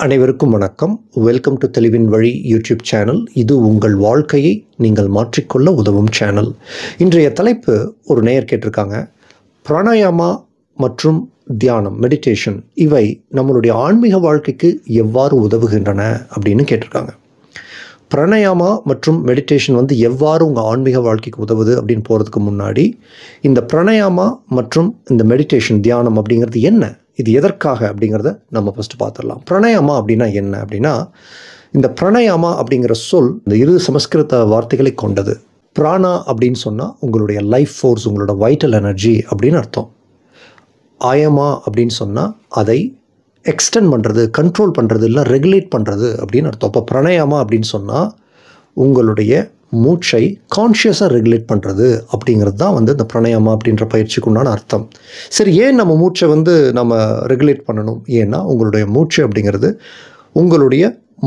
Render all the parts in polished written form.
அனைவருக்கும் வணக்கம். Welcome to தெளிவின் வழி யூடியூப் சேனல். இது உங்கள் வாழ்க்கையை நீங்கள் மாற்றிக்கொள்ள உதவும் சேனல். இன்றைய தலைப்பு ஒரு நேயர் கேட்டிருக்காங்க. பிராணாயாமா மற்றும் தியானம், மெடிடேஷன், இவை நம்மளுடைய ஆன்மீக வாழ்க்கைக்கு எவ்வாறு உதவுகின்றன அப்படின்னு கேட்டிருக்காங்க. பிராணாயாமா மற்றும் மெடிடேஷன் எவ்வாறு உங்கள் ஆன்மீக வாழ்க்கைக்கு உதவுது அப்படின்னு போகிறதுக்கு முன்னாடி, இந்த பிராணாயாமா மற்றும் இந்த மெடிடேஷன், தியானம் அப்படிங்கிறது என்ன, இது எதற்காக அப்படிங்கிறத நம்ம ஃபஸ்ட்டு பார்த்துடலாம். பிராணாயாமா அப்படின்னா என்ன அப்படின்னா, இந்த பிராணாயாமா அப்படிங்கிற சொல் இந்த இரு சமஸ்கிருத வார்த்தைகளை கொண்டது. பிராணா அப்படின்னு சொன்னால் உங்களுடைய லைஃப் ஃபோர்ஸ், உங்களோட வைட்டல் எனர்ஜி அப்படின்னு அர்த்தம். ஆயமா அப்படின்னு சொன்னால் அதை எக்ஸ்டெண்ட் பண்ணுறது, கண்ட்ரோல் பண்ணுறது, இல்லை ரெகுலேட் பண்ணுறது அப்படின்னு அர்த்தம். அப்போ பிராணாயாமா அப்படின்னு சொன்னால் உங்களுடைய மூச்சை கான்ஷியஸாக ரெகுலேட் பண்ணுறது அப்படிங்கிறது தான் இந்த பிராணாயாமா அப்படின்ற பயிற்சிக்கு உண்டான அர்த்தம். சரி, ஏன் நம்ம மூச்சை நம்ம ரெகுலேட் பண்ணணும்? ஏன்னா உங்களுடைய மூச்சு அப்படிங்கிறது உங்களுடைய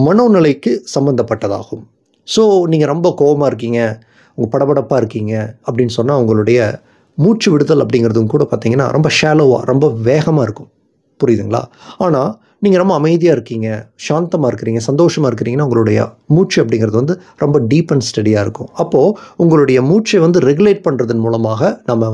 மனோநிலைக்கு சம்மந்தப்பட்டதாகும். ஸோ நீங்கள் ரொம்ப கோபமாக இருக்கீங்க, உங்கள் படபடப்பாக இருக்கீங்க அப்படின்னு சொன்னால் உங்களுடைய மூச்சு விடுதல் அப்படிங்கிறதும் கூட பார்த்திங்கன்னா ரொம்ப ஷாலோவாக, ரொம்ப வேகமாக இருக்கும். புரியுதுங்களா? ஆனால் நீங்கள் ரொம்ப அமைதியாக இருக்கீங்க, சாந்தமாக இருக்கிறீங்க, சந்தோஷமாக இருக்கிறீங்கன்னா உங்களுடைய மூச்சு அப்படிங்கிறது ரொம்ப டீப் அண்ட் ஸ்டடியாக இருக்கும். அப்போது உங்களுடைய மூச்சை ரெகுலேட் பண்ணுறதன் மூலமாக நம்ம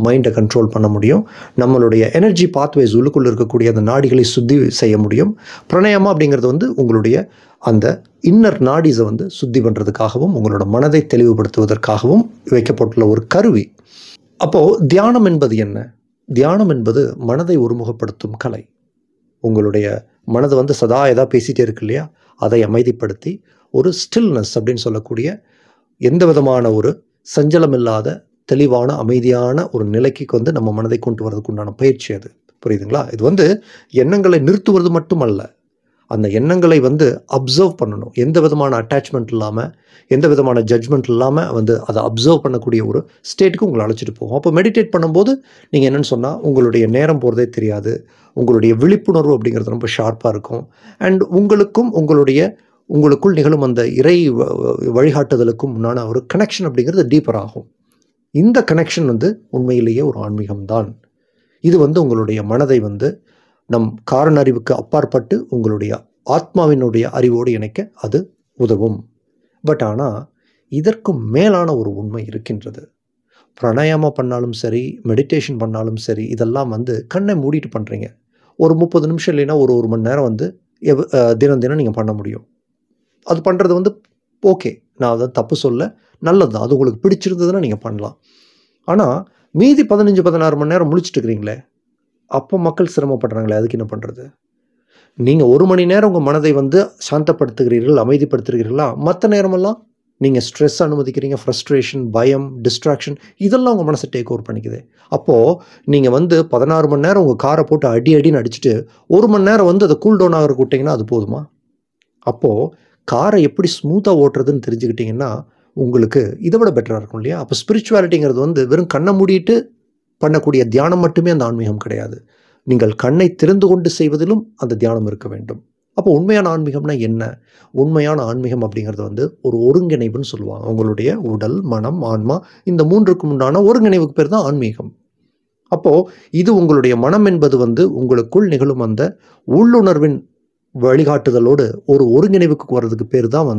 மைண்டை கண்ட்ரோல் பண்ண முடியும். நம்மளுடைய எனர்ஜி பாத்வேஸ், உள்ளுக்குள்ளே இருக்கக்கூடிய அந்த நாடிகளை சுத்தி செய்ய முடியும். பிராணாயாமா அப்படிங்கிறது உங்களுடைய அந்த இன்னர் நாடிஸை சுத்தி பண்ணுறதுக்காகவும் உங்களோட மனதை தெளிவுபடுத்துவதற்காகவும் வைக்கப்பட்டுள்ள ஒரு கருவி. அப்போது தியானம் என்பது என்ன? தியானம் என்பது மனதை ஒருமுகப்படுத்தும் கலை. உங்களுடைய மனது சதா எதா பேசிகிட்டே இருக்கு இல்லையா, அதை அமைதிப்படுத்தி ஒரு ஸ்டில்னஸ் அப்படின்னு சொல்லக்கூடிய எந்த விதமான ஒரு சஞ்சலம் இல்லாத தெளிவான அமைதியான ஒரு நிலைக்கு நம்ம மனதை கொண்டு வரதுக்கு உண்டான பயிற்சி அது. புரியுதுங்களா? இது எண்ணங்களை நிறுத்துவது மட்டுமல்ல, அந்த எண்ணங்களை அப்சர்வ் பண்ணணும். எந்த விதமான அட்டாச்மெண்ட் இல்லாமல், எந்த விதமான ஜட்ஜ்மெண்ட் இல்லாமல் அதை அப்சர்வ் பண்ணக்கூடிய ஒரு ஸ்டேட்டுக்கு உங்களை அழைச்சிட்டு போகும். அப்போ மெடிடேட் பண்ணும்போது நீங்கள் என்னென்னு சொன்னால் உங்களுடைய நேரம் போகிறதே தெரியாது. உங்களுடைய விழிப்புணர்வு அப்படிங்கிறது ரொம்ப ஷார்ப்பாக இருக்கும். அண்ட் உங்களுக்குள் நிகழும் அந்த இறை வழிகாட்டுதலுக்கும் உண்டான ஒரு கனெக்ஷன் அப்படிங்கிறது டீப்பர் ஆகும். இந்த கனெக்ஷன் உண்மையிலேயே ஒரு ஆன்மீகம்தான். இது உங்களுடைய மனதை நம் காரண அறிவுக்கு அப்பாற்பட்டு உங்களுடைய ஆத்மாவினுடைய அறிவோடு இணைக்க அது உதவும். பட் ஆனால் இதற்கும் மேலான ஒரு உண்மை இருக்கின்றது. பிராணாயாமா பண்ணாலும் சரி, மெடிடேஷன் பண்ணாலும் சரி, இதெல்லாம் கண்ணை மூடிட்டு பண்ணுறீங்க. ஒரு 30 நிமிஷம் இல்லைன்னா ஒரு மணி நேரம் தினம் நீங்கள் பண்ண முடியும். அது பண்ணுறது ஓகே, நான் அதை தப்பு சொல்ல, நல்லது தான். அது உங்களுக்கு பிடிச்சிருந்ததுன்னா நீங்கள் பண்ணலாம். ஆனால் மீதி 15-16 மணி நேரம் முழிச்சிட்டு இருக்கிறீங்களே, அப்போ மக்கள் சிரமப்படுறாங்களே, அதுக்கு என்ன பண்ணுறது? நீங்கள் 1 மணி நேரம் உங்கள் மனதை சாந்தப்படுத்துகிறீர்கள், அமைதிப்படுத்துகிறீர்களா? மற்ற நேரமெல்லாம் நீங்கள் ஸ்ட்ரெஸ் அனுமதிக்கிறீங்க, ஃப்ரஸ்ட்ரேஷன், பயம், டிஸ்ட்ராக்ஷன், இதெல்லாம் உங்கள் மனசை டேக் ஓவர் பண்ணிக்குது. அப்போது நீங்கள் 16 மணி நேரம் உங்கள் காரை போட்டு அடின்னு அடிச்சுட்டு 1 மணி நேரம் அதை கூல் டவுன் ஆகிற விட்டிங்கன்னா அது போதுமா? அப்போது காரை எப்படி ஸ்மூத்தாக ஓட்டுறதுன்னு தெரிஞ்சுக்கிட்டிங்கன்னா உங்களுக்கு இதை விட பெட்டராக இருக்கும் இல்லையா? அப்போ ஸ்பிரிச்சுவாலிட்டிங்கிறது வெறும் கண்ணை மூடிட்டு பண்ணக்கூடிய தியானம் மட்டுமே அந்த ஆன்மீகம் கிடையாது. நீங்கள் கண்ணை திறந்து கொண்டு செய்வதிலும் அந்த தியானம் இருக்க வேண்டும். அப்போ உண்மையான ஆன்மீகம்னா என்ன? உண்மையான ஆன்மீகம் அப்படிங்கிறது ஒரு ஒருங்கிணைவுன்னு சொல்லுவாங்க. உங்களுடைய உடல், மனம், ஆன்மா, இந்த 3க்கும் உண்டான ஒருங்கிணைவுக்கு பேர் தான் ஆன்மீகம். அப்போது இது உங்களுடைய மனம் என்பது உங்களுக்குள் நிகழும் அந்த உள்ளுணர்வின் வழிகாட்டுதலோடு ஒரு ஒருங்கிணைவுக்கு வர்றதுக்கு பேர் தான்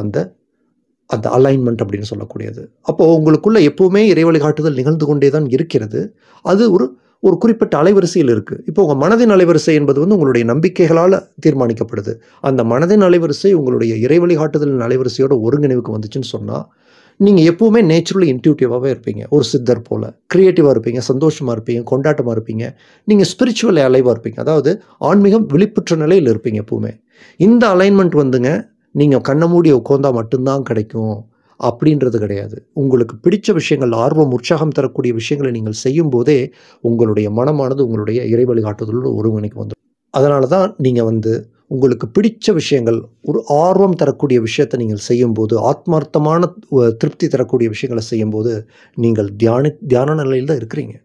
அந்த அந்த அலைன்மெண்ட் அப்படின்னு சொல்லக்கூடியது. அப்போது உங்களுக்குள்ள எப்போவுமே இறை வழிகாட்டுதல் நிகழ்ந்து கொண்டே தான் இருக்கிறது. அது ஒரு குறிப்பிட்ட அலைவரிசையில் இருக்குது. இப்போ உங்கள் மனதின் அலைவரிசை என்பது உங்களுடைய நம்பிக்கைகளால் தீர்மானிக்கப்படுது. அந்த மனதின் அலைவரிசை உங்களுடைய இறை வழிகாட்டுதலின் அலைவரிசையோட ஒருங்கிணைவுக்கு வந்துச்சுன்னு சொன்னால் நீங்கள் எப்போவுமே நேச்சுரலி இன்ட்யூட்டிவாகவே இருப்பீங்க. ஒரு சித்தர் போல் க்ரியேட்டிவாக இருப்பீங்க, சந்தோஷமாக இருப்பீங்க, கொண்டாட்டமாக இருப்பீங்க. நீங்கள் ஸ்பிரிச்சுவல் அலைவாக இருப்பீங்க. அதாவது ஆன்மீகம் விழிப்புற்ற நிலையில் இருப்பீங்க எப்போவுமே. இந்த அலைன்மெண்ட் நீங்கள் கண்ணை மூடி உட்கார்ந்தா மட்டும்தான் கிடைக்கும் அப்படின்றது கிடையாது. உங்களுக்கு பிடிச்ச விஷயங்கள், ஆர்வம், உற்சாகம் தரக்கூடிய விஷயங்களை நீங்கள் செய்யும் போதே உங்களுடைய மனமானது உங்களுடைய இறை வழிகாட்டுதலோடு ஒருங்கிணைக்கு வந்துடும். அதனால தான் நீங்கள் உங்களுக்கு பிடிச்ச விஷயங்கள், ஒரு ஆர்வம் தரக்கூடிய விஷயத்தை நீங்கள் செய்யும்போது, ஆத்மார்த்தமான திருப்தி தரக்கூடிய விஷயங்களை செய்யும்போது நீங்கள் தியான நிலையில் தான் இருக்கிறீங்க,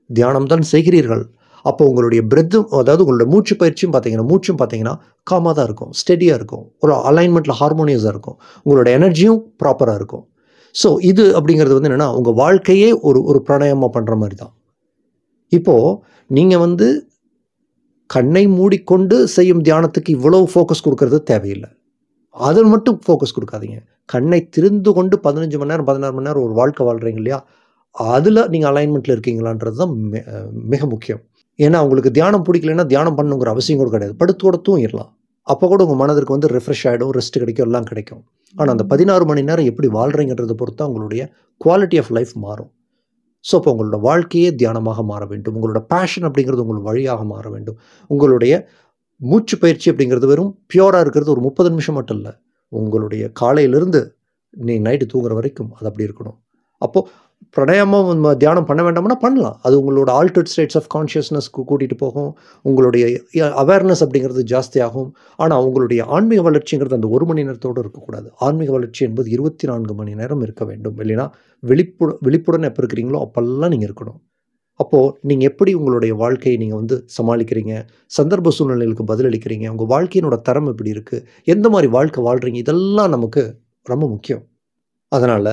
தியானம் தான் செய்கிறீர்கள். அப்போ உங்களுடைய பிரெத்தும், அதாவது உங்களுடைய மூச்சு பயிற்சியும் பார்த்தீங்கன்னா காமாக தான் இருக்கும், ஸ்டெடியாக இருக்கும், ஒரு அலைன்மெண்ட்டில் ஹார்மோனியஸாக இருக்கும், உங்களோட எனர்ஜியும் ப்ராப்பராக இருக்கும். ஸோ இது அப்படிங்கிறது என்னென்னா உங்கள் வாழ்க்கையே ஒரு பிராணாயாமா பண்ணுற மாதிரி தான். இப்போது நீங்கள் கண்ணை மூடிக்கொண்டு செய்யும் தியானத்துக்கு இவ்வளவு ஃபோக்கஸ் கொடுக்கறது தேவையில்லை. அதில் மட்டும் ஃபோக்கஸ் கொடுக்காதீங்க. கண்ணை திறந்து கொண்டு 15 மணி நேரம் 16 மணி நேரம் ஒரு வாழ்க்கை வாழ்கிறீங்க இல்லையா, அதில் நீங்கள் அலைன்மெண்ட்டில் இருக்கீங்களான்றது தான் மிக முக்கியம். ஏன்னா உங்களுக்கு தியானம் பிடிக்கலைன்னா தியானம் பண்ணணுங்கிற அவசியம் கூட கிடையாது. படுத்தோட தூங்கிடலாம். அப்போ கூட உங்கள் மனதிற்கு வந்து ரிஃப்ரெஷ் ஆகிடும், ரெஸ்ட் கிடைக்கும், எல்லாம் கிடைக்கும். ஆனால் அந்த 16 மணி நேரம் எப்படி வாழ்கிறீங்கன்றதை பொறுத்து உங்களுடைய குவாலிட்டி ஆஃப் லைஃப் மாறும். ஸோ அப்போ உங்களோட வாழ்க்கையே தியானமாக மாற வேண்டும். உங்களோட பேஷன் அப்படிங்கிறது உங்கள் வழியாக மாற வேண்டும். உங்களுடைய மூச்சு பயிற்சி அப்படிங்கிறது வெறும் பியூராக இருக்கிறது ஒரு 30 நிமிஷம் மட்டும் இல்லை. உங்களுடைய காலையிலிருந்து நீ நைட்டு தூங்குற வரைக்கும் அது அப்படி இருக்கணும். அப்போது பிராணாயாமம் தியானம் பண்ண வேண்டாம்னா பண்ணலாம். அது உங்களோட ஆல்டர்ட் ஸ்டேட்ஸ் ஆஃப் கான்ஷியஸ்னஸ்க்கு கூட்டிகிட்டு போகும். உங்களுடைய அவேர்னஸ் அப்படிங்கிறது ஜாஸ்தியாகும். ஆனால் உங்களுடைய ஆன்மீக வளர்ச்சிங்கிறது அந்த 1 மணி நேரத்தோடு இருக்கக்கூடாது. ஆன்மீக வளர்ச்சி என்பது 24 மணி நேரம் இருக்க வேண்டும். இல்லைன்னா விழிப்புடன் எப்போ இருக்கிறீங்களோ அப்போல்லாம் நீங்கள் இருக்கணும். அப்போது நீங்கள் எப்படி உங்களுடைய வாழ்க்கையை நீங்கள் வந்து சமாளிக்கிறீங்க, சந்தர்ப்ப சூழ்நிலைகளுக்கு பதிலளிக்கிறீங்க, உங்கள் வாழ்க்கையினோட தரம் எப்படி இருக்குது, எந்த மாதிரி வாழ்க்கை வாழ்கிறீங்க, இதெல்லாம் நமக்கு ரொம்ப முக்கியம். அதனால்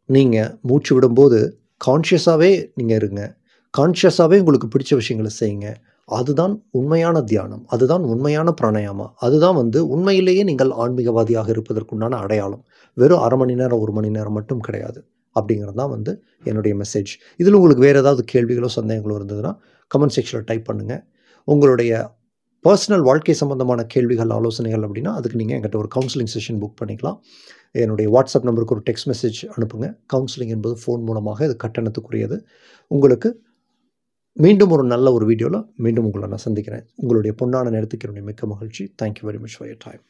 நீங்கள் மூச்சு விடும்போது கான்ஷியஸாகவே நீங்கள் இருங்க. கான்ஷியஸாகவே உங்களுக்கு பிடிச்ச விஷயங்களை செய்யுங்க. அதுதான் உண்மையான தியானம். அதுதான் உண்மையான பிராணாயாமா. அதுதான் வந்து உண்மையிலேயே நீங்கள் ஆன்மீகவாதியாக இருப்பதற்குண்டான அடையாளம். வெறும் அரை மணி நேரம் 1 மணி நேரம் மட்டும் கிடையாது. அப்படிங்கிறது தான் வந்து என்னுடைய மெசேஜ். இதில் உங்களுக்கு வேறு ஏதாவது கேள்விகளோ சந்தேகங்களோ இருந்ததுன்னா கமெண்ட் செக்ஷனில் டைப் பண்ணுங்கள். உங்களுடைய பர்சனல் வாழ்க்கை சம்பந்தமான கேள்விகள், ஆலோசனைகள் அப்படின்னா அதுக்கு நீங்கள் என்கிட்ட ஒரு கவுன்சிலிங் செஷன் புக் பண்ணிக்கலாம். என்னுடைய வாட்ஸ்அப் நம்பருக்கு ஒரு டெக்ஸ்ட் மெசேஜ் அனுப்புங்க. கவுன்சிலிங் என்பது ஃபோன் மூலமாக, இது கட்டணத்துக்குரியது. உங்களுக்கு மீண்டும் ஒரு நல்ல ஒரு வீடியோவில் மீண்டும் உங்களை நான் சந்திக்கிறேன். உங்களுடைய பொன்னான நேரத்துக்கு என்னுடைய மிக்க மகிழ்ச்சி. Thank you very much for your time.